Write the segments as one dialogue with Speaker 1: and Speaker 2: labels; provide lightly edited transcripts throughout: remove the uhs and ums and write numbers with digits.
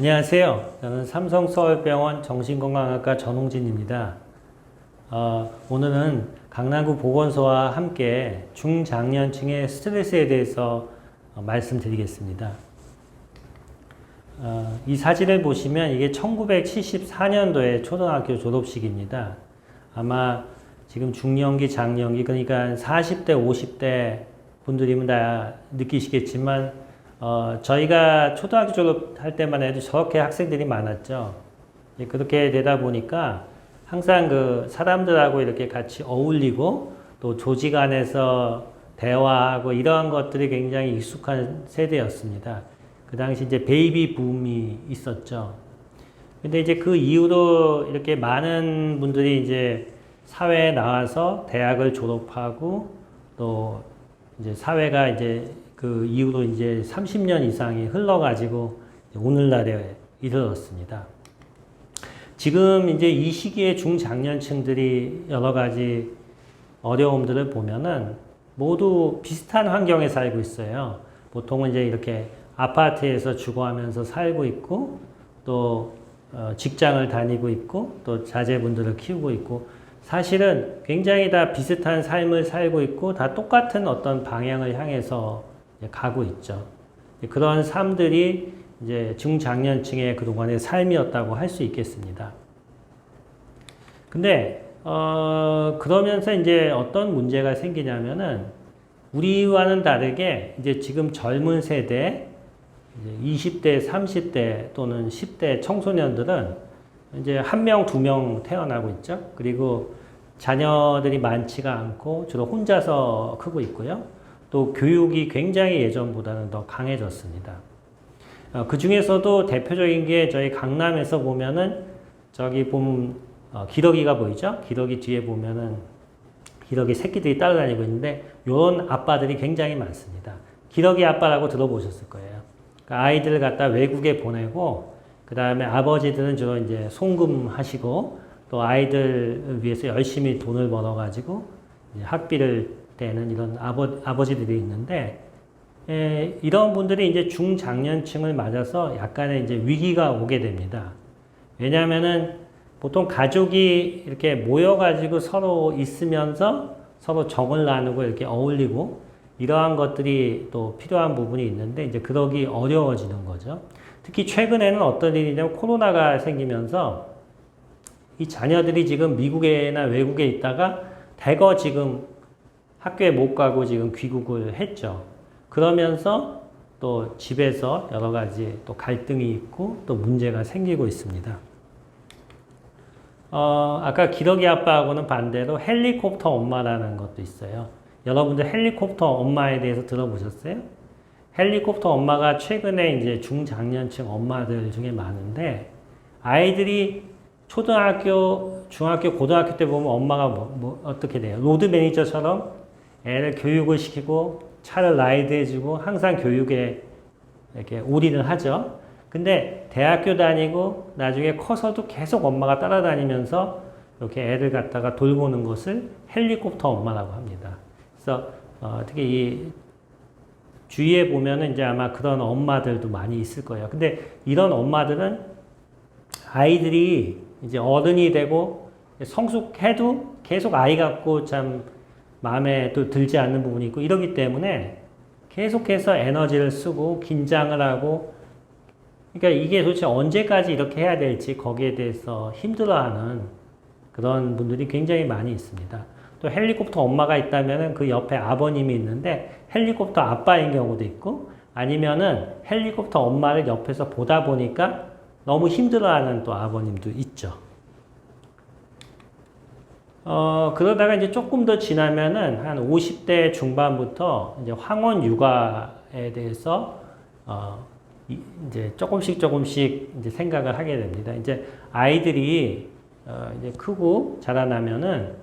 Speaker 1: 안녕하세요. 저는 삼성서울병원 정신건강학과 전홍진입니다. 오늘은 강남구 보건소와 함께 중장년층의 스트레스에 대해서 말씀드리겠습니다. 이 사진을 보시면 이게 1974년도에 초등학교 졸업식입니다. 아마 지금 중년기, 장년기, 그러니까 40대, 50대 분들이면 다 느끼시겠지만 저희가 초등학교 졸업할 때만 해도 저렇게 학생들이 많았죠. 그렇게 되다 보니까 항상 그 사람들하고 이렇게 같이 어울리고 또 조직 안에서 대화하고 이러한 것들이 굉장히 익숙한 세대였습니다. 그 당시 이제 베이비 붐이 있었죠. 근데 이제 그 이후로 이렇게 많은 분들이 이제 사회에 나와서 대학을 졸업하고 또 이제 사회가 이제 그 이후로 이제 30년 이상이 흘러가지고 오늘날에 이르렀습니다. 지금 이제 이 시기에 중장년층들이 여러 가지 어려움들을 보면은 모두 비슷한 환경에 살고 있어요. 보통은 이제 이렇게 아파트에서 주거하면서 살고 있고 또 직장을 다니고 있고 또 자제분들을 키우고 있고 사실은 굉장히 다 비슷한 삶을 살고 있고 다 똑같은 어떤 방향을 향해서 가고 있죠. 그런 삶들이 이제 중장년층의 그동안의 삶이었다고 할 수 있겠습니다. 근데, 그러면서 이제 어떤 문제가 생기냐면은 우리와는 다르게 이제 지금 젊은 세대, 이제 20대, 30대 또는 10대 청소년들은 이제 한 명, 두 명 태어나고 있죠. 그리고 자녀들이 많지가 않고 주로 혼자서 크고 있고요. 또 교육이 굉장히 예전보다는 더 강해졌습니다. 그 중에서도 대표적인 게 저희 강남에서 보면은 저기 보면 기러기가 보이죠? 기러기 뒤에 보면은 기러기 새끼들이 따라다니고 있는데 이런 아빠들이 굉장히 많습니다. 기러기 아빠라고 들어보셨을 거예요. 그러니까 아이들을 갖다 외국에 보내고 그 다음에 아버지들은 주로 이제 송금하시고 또 아이들을 위해서 열심히 돈을 벌어가지고 학비를 되는 이런 아버지들이 있는데, 이런 분들이 이제 중장년층을 맞아서 약간의 이제 위기가 오게 됩니다. 왜냐하면은 보통 가족이 이렇게 모여가지고 서로 있으면서 서로 정을 나누고 이렇게 어울리고 이러한 것들이 또 필요한 부분이 있는데 이제 그러기 어려워지는 거죠. 특히 최근에는 어떤 일이냐면 코로나가 생기면서 이 자녀들이 지금 미국이나 외국에 있다가 대거 지금 학교에 못 가고 지금 귀국을 했죠. 그러면서 또 집에서 여러 가지 또 갈등이 있고 또 문제가 생기고 있습니다. 아까 기러기 아빠하고는 반대로 헬리콥터 엄마라는 것도 있어요. 여러분들 헬리콥터 엄마에 대해서 들어보셨어요? 헬리콥터 엄마가 최근에 이제 중장년층 엄마들 중에 많은데 아이들이 초등학교, 중학교, 고등학교 때 보면 엄마가 어떻게 돼요? 로드 매니저처럼 애를 교육을 시키고 차를 라이드해주고 항상 교육에 이렇게 올인을 하죠. 근데 대학교 다니고 나중에 커서도 계속 엄마가 따라다니면서 이렇게 애를 갖다가 돌보는 것을 헬리콥터 엄마라고 합니다. 그래서 특히 이 주위에 보면은 이제 아마 그런 엄마들도 많이 있을 거예요. 근데 이런 엄마들은 아이들이 이제 어른이 되고 성숙해도 계속 아이 같고 참 마음에 또 들지 않는 부분이 있고 이러기 때문에 계속해서 에너지를 쓰고 긴장을 하고 그러니까 이게 도대체 언제까지 이렇게 해야 될지 거기에 대해서 힘들어하는 그런 분들이 굉장히 많이 있습니다. 또 헬리콥터 엄마가 있다면은 그 옆에 아버님이 있는데 헬리콥터 아빠인 경우도 있고 아니면은 헬리콥터 엄마를 옆에서 보다 보니까 너무 힘들어하는 또 아버님도 있죠. 그러다가 이제 조금 더 지나면은 한 50대 중반부터 이제 황혼 육아에 대해서 이제 조금씩 이제 생각을 하게 됩니다. 이제 아이들이 이제 크고 자라나면은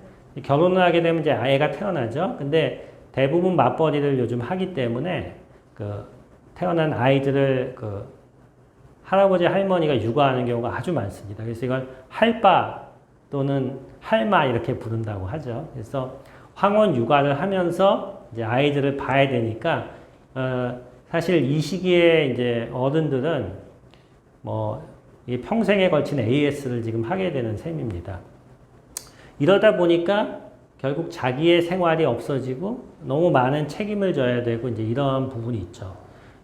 Speaker 1: 결혼을 하게 되면 이제 아이가 태어나죠. 근데 대부분 맞벌이를 요즘 하기 때문에 그 태어난 아이들을 그 할아버지 할머니가 육아하는 경우가 아주 많습니다. 그래서 이걸 할바 또는 할마 이렇게 부른다고 하죠. 그래서 황혼 육아를 하면서 이제 아이들을 봐야 되니까 사실 이 시기에 이제 어른들은 이게 평생에 걸친 AS를 지금 하게 되는 셈입니다. 이러다 보니까 결국 자기의 생활이 없어지고 너무 많은 책임을 져야 되고 이제 이런 부분이 있죠.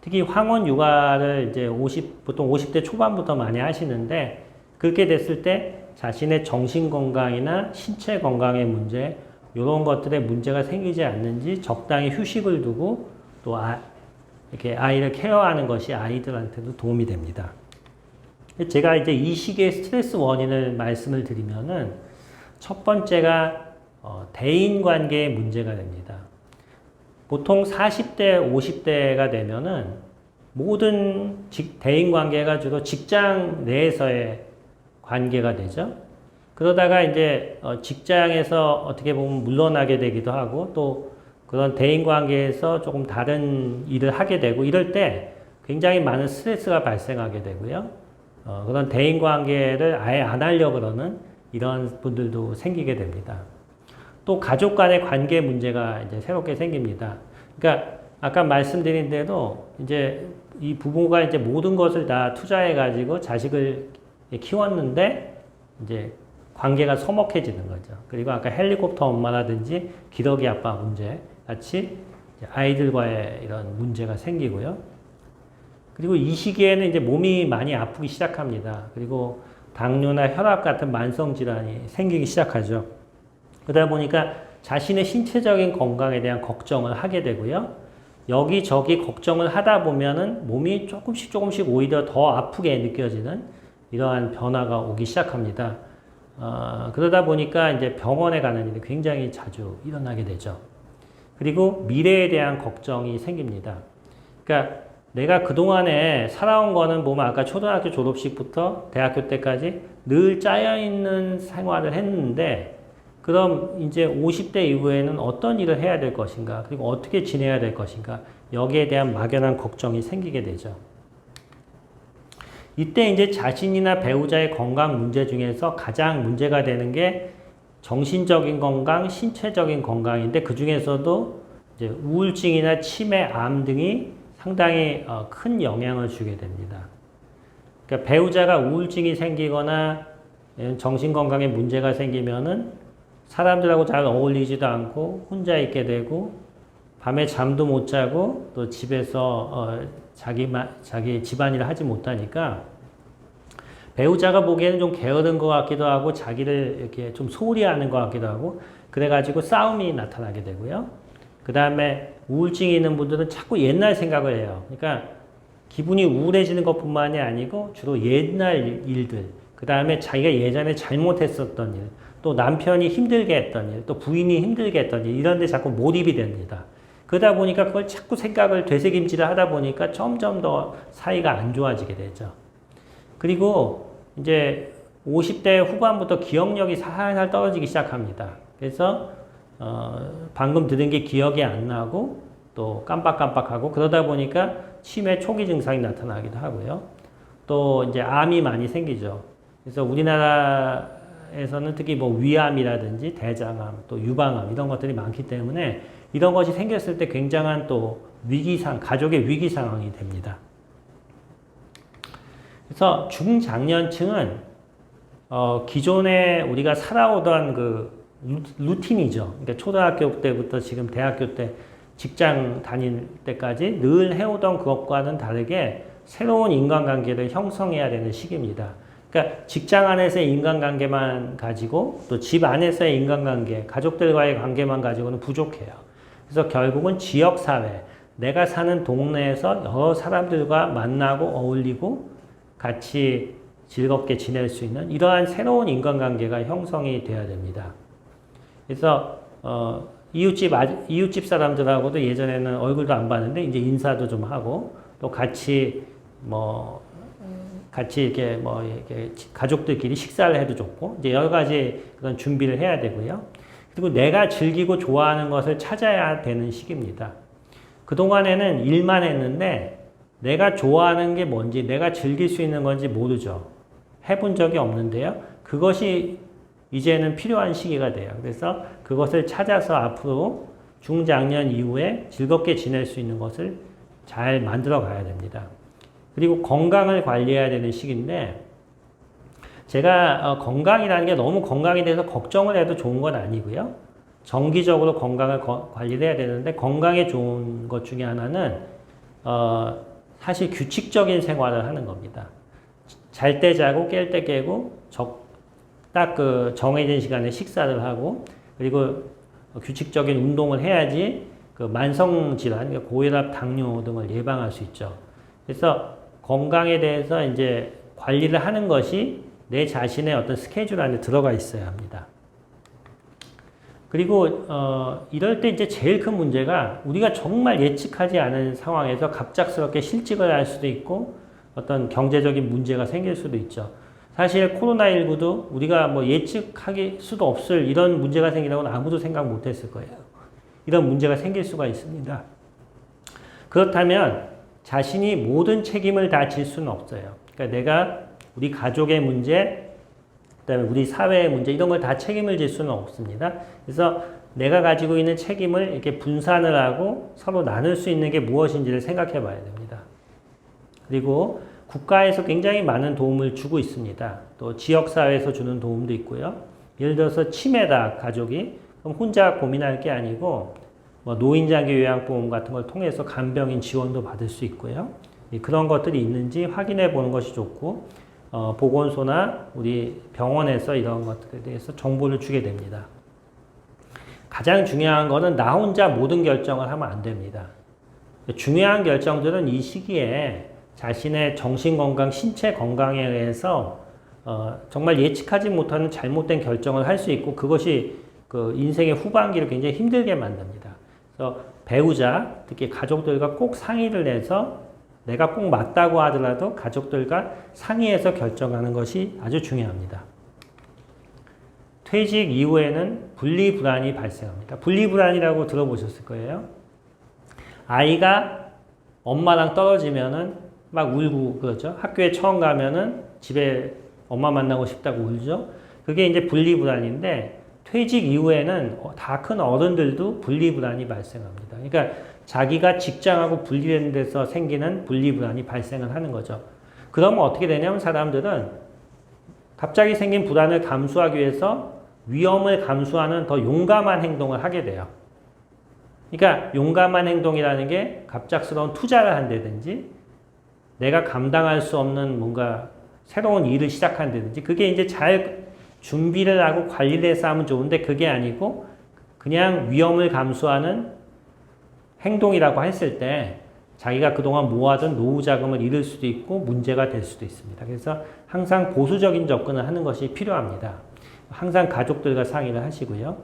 Speaker 1: 특히 황혼 육아를 이제 보통 50대 초반부터 많이 하시는데 그렇게 됐을 때 자신의 정신 건강이나 신체 건강의 문제, 이런 것들에 문제가 생기지 않는지 적당히 휴식을 두고 또 이렇게 아이를 케어하는 것이 아이들한테도 도움이 됩니다. 제가 이제 이 시기의 스트레스 원인을 말씀을 드리면은 첫 번째가 대인 관계의 문제가 됩니다. 보통 40대, 50대가 되면은 모든 대인 관계가 주로 직장 내에서의 관계가 되죠. 그러다가 이제 직장에서 어떻게 보면 물러나게 되기도 하고 또 그런 대인 관계에서 조금 다른 일을 하게 되고 이럴 때 굉장히 많은 스트레스가 발생하게 되고요. 그런 대인 관계를 아예 안 하려고 그러는 이런 분들도 생기게 됩니다. 또 가족 간의 관계 문제가 이제 새롭게 생깁니다. 그러니까 아까 말씀드린 대로 이제 이 부부가 이제 모든 것을 다 투자해 가지고 자식을 키웠는데 이제 관계가 서먹해지는 거죠. 그리고 아까 헬리콥터 엄마라든지 기러기 아빠 문제 같이 아이들과의 이런 문제가 생기고요. 그리고 이 시기에는 이제 몸이 많이 아프기 시작합니다. 그리고 당뇨나 혈압 같은 만성 질환이 생기기 시작하죠. 그러다 보니까 자신의 신체적인 건강에 대한 걱정을 하게 되고요. 여기저기 걱정을 하다 보면은 몸이 조금씩 오히려 더 아프게 느껴지는 이러한 변화가 오기 시작합니다. 그러다 보니까 이제 병원에 가는 일이 굉장히 자주 일어나게 되죠. 그리고 미래에 대한 걱정이 생깁니다. 그러니까 내가 그동안에 살아온 거는 보면 아까 초등학교 졸업식부터 대학교 때까지 늘 짜여있는 생활을 했는데 그럼 이제 50대 이후에는 어떤 일을 해야 될 것인가 그리고 어떻게 지내야 될 것인가 여기에 대한 막연한 걱정이 생기게 되죠. 이때 이제 자신이나 배우자의 건강 문제 중에서 가장 문제가 되는 게 정신적인 건강, 신체적인 건강인데 그 중에서도 이제 우울증이나 치매, 암 등이 상당히 큰 영향을 주게 됩니다. 그러니까 배우자가 우울증이 생기거나 정신 건강에 문제가 생기면은 사람들하고 잘 어울리지도 않고 혼자 있게 되고 밤에 잠도 못 자고 또 집에서 자기 집안일을 하지 못하니까 배우자가 보기에는 좀 게으른 것 같기도 하고 자기를 이렇게 좀 소홀히 하는 것 같기도 하고 그래가지고 싸움이 나타나게 되고요. 그 다음에 우울증이 있는 분들은 자꾸 옛날 생각을 해요. 그러니까 기분이 우울해지는 것뿐만이 아니고 주로 옛날 일들, 그 다음에 자기가 예전에 잘못했었던 일, 또 남편이 힘들게 했던 일, 또 부인이 힘들게 했던 일, 이런 데 자꾸 몰입이 됩니다. 그러다 보니까 그걸 자꾸 생각을 되새김질을 하다 보니까 점점 더 사이가 안 좋아지게 되죠. 그리고 이제 50대 후반부터 기억력이 살살 떨어지기 시작합니다. 그래서 방금 들은 게 기억이 안 나고 또 깜빡깜빡하고 그러다 보니까 치매 초기 증상이 나타나기도 하고요. 또 이제 암이 많이 생기죠. 그래서 우리나라에서는 특히 뭐 위암이라든지 대장암, 또 유방암 이런 것들이 많기 때문에 이런 것이 생겼을 때 굉장한 또 가족의 위기 상황이 됩니다. 그래서 중장년층은 기존에 우리가 살아오던 그 루틴이죠. 그러니까 초등학교 때부터 지금 대학교 때 직장 다닐 때까지 늘 해오던 그것과는 다르게 새로운 인간관계를 형성해야 되는 시기입니다. 그러니까 직장 안에서의 인간관계만 가지고 또 집 안에서의 인간관계, 가족들과의 관계만 가지고는 부족해요. 그래서 결국은 지역사회, 내가 사는 동네에서 여러 사람들과 만나고 어울리고 같이 즐겁게 지낼 수 있는 이러한 새로운 인간관계가 형성이 돼야 됩니다. 그래서 이웃집 사람들하고도 예전에는 얼굴도 안 봤는데 이제 인사도 좀 하고 또 같이 이렇게 이렇게 가족들끼리 식사를 해도 좋고 이제 여러 가지 그런 준비를 해야 되고요. 그리고 내가 즐기고 좋아하는 것을 찾아야 되는 시기입니다. 그동안에는 일만 했는데 내가 좋아하는 게 뭔지, 내가 즐길 수 있는 건지 모르죠. 해본 적이 없는데요. 그것이 이제는 필요한 시기가 돼요. 그래서 그것을 찾아서 앞으로 중장년 이후에 즐겁게 지낼 수 있는 것을 잘 만들어 가야 됩니다. 그리고 건강을 관리해야 되는 시기인데 제가 건강이라는 게 너무 건강에 대해서 걱정을 해도 좋은 건 아니고요. 정기적으로 건강을 관리를 해야 되는데 건강에 좋은 것 중에 하나는 사실 규칙적인 생활을 하는 겁니다. 잘 때 자고 깰 때 깨고 딱 그 정해진 시간에 식사를 하고 그리고 규칙적인 운동을 해야지 그 만성 질환, 그러니까 고혈압, 당뇨 등을 예방할 수 있죠. 그래서 건강에 대해서 이제 관리를 하는 것이 내 자신의 어떤 스케줄 안에 들어가 있어야 합니다. 그리고 이럴 때 이제 제일 큰 문제가 우리가 정말 예측하지 않은 상황에서 갑작스럽게 실직을 할 수도 있고 어떤 경제적인 문제가 생길 수도 있죠. 사실 코로나19도 우리가 뭐 예측할 수도 없을 이런 문제가 생기라고는 아무도 생각 못 했을 거예요. 이런 문제가 생길 수가 있습니다. 그렇다면 자신이 모든 책임을 다 질 수는 없어요. 그러니까 내가 우리 가족의 문제, 그다음에 우리 사회의 문제 이런 걸 다 책임을 질 수는 없습니다. 그래서 내가 가지고 있는 책임을 이렇게 분산을 하고 서로 나눌 수 있는 게 무엇인지를 생각해 봐야 됩니다. 그리고 국가에서 굉장히 많은 도움을 주고 있습니다. 또 지역사회에서 주는 도움도 있고요. 예를 들어서 치매다 가족이 그럼 혼자 고민할 게 아니고 뭐 노인장기 요양보험 같은 걸 통해서 간병인 지원도 받을 수 있고요. 그런 것들이 있는지 확인해 보는 것이 좋고 보건소나 우리 병원에서 이런 것들에 대해서 정보를 주게 됩니다. 가장 중요한 거는 나 혼자 모든 결정을 하면 안 됩니다. 중요한 결정들은 이 시기에 자신의 정신건강, 신체 건강에 의해서 정말 예측하지 못하는 잘못된 결정을 할 수 있고 그것이 그 인생의 후반기를 굉장히 힘들게 만듭니다. 그래서 배우자, 특히 가족들과 꼭 상의를 해서 내가 꼭 맞다고 하더라도 가족들과 상의해서 결정하는 것이 아주 중요합니다. 퇴직 이후에는 분리불안이 발생합니다. 분리불안이라고 들어보셨을 거예요. 아이가 엄마랑 떨어지면은 막 울고 그러죠. 학교에 처음 가면은 집에 엄마 만나고 싶다고 울죠. 그게 이제 분리불안인데 퇴직 이후에는 다 큰 어른들도 분리불안이 발생합니다. 그러니까 자기가 직장하고 분리되는 데서 생기는 분리불안이 발생을 하는 거죠. 그러면 어떻게 되냐면 사람들은 갑자기 생긴 불안을 감수하기 위해서 위험을 감수하는 더 용감한 행동을 하게 돼요. 그러니까 용감한 행동이라는 게 갑작스러운 투자를 한다든지 내가 감당할 수 없는 뭔가 새로운 일을 시작한다든지 그게 이제 잘 준비를 하고 관리를 해서 하면 좋은데 그게 아니고 그냥 위험을 감수하는 행동이라고 했을 때 자기가 그동안 모아둔 노후 자금을 잃을 수도 있고 문제가 될 수도 있습니다. 그래서 항상 보수적인 접근을 하는 것이 필요합니다. 항상 가족들과 상의를 하시고요.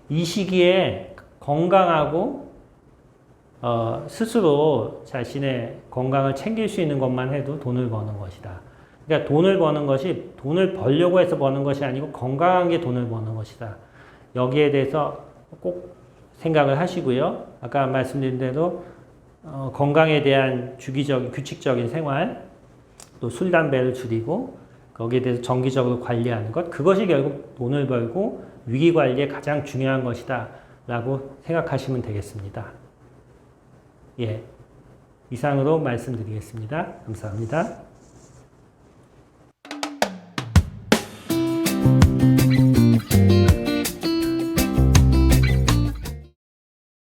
Speaker 1: 이 시기에 건강하고 스스로 자신의 건강을 챙길 수 있는 것만 해도 돈을 버는 것이다. 그러니까 돈을 버는 것이 돈을 벌려고 해서 버는 것이 아니고 건강한 게 돈을 버는 것이다. 여기에 대해서 꼭 생각을 하시고요. 아까 말씀드린 대로 건강에 대한 주기적인 규칙적인 생활, 또 술, 담배를 줄이고 거기에 대해서 정기적으로 관리하는 것, 그것이 결국 돈을 벌고 위기 관리에 가장 중요한 것이다 라고 생각하시면 되겠습니다. 예, 이상으로 말씀드리겠습니다. 감사합니다.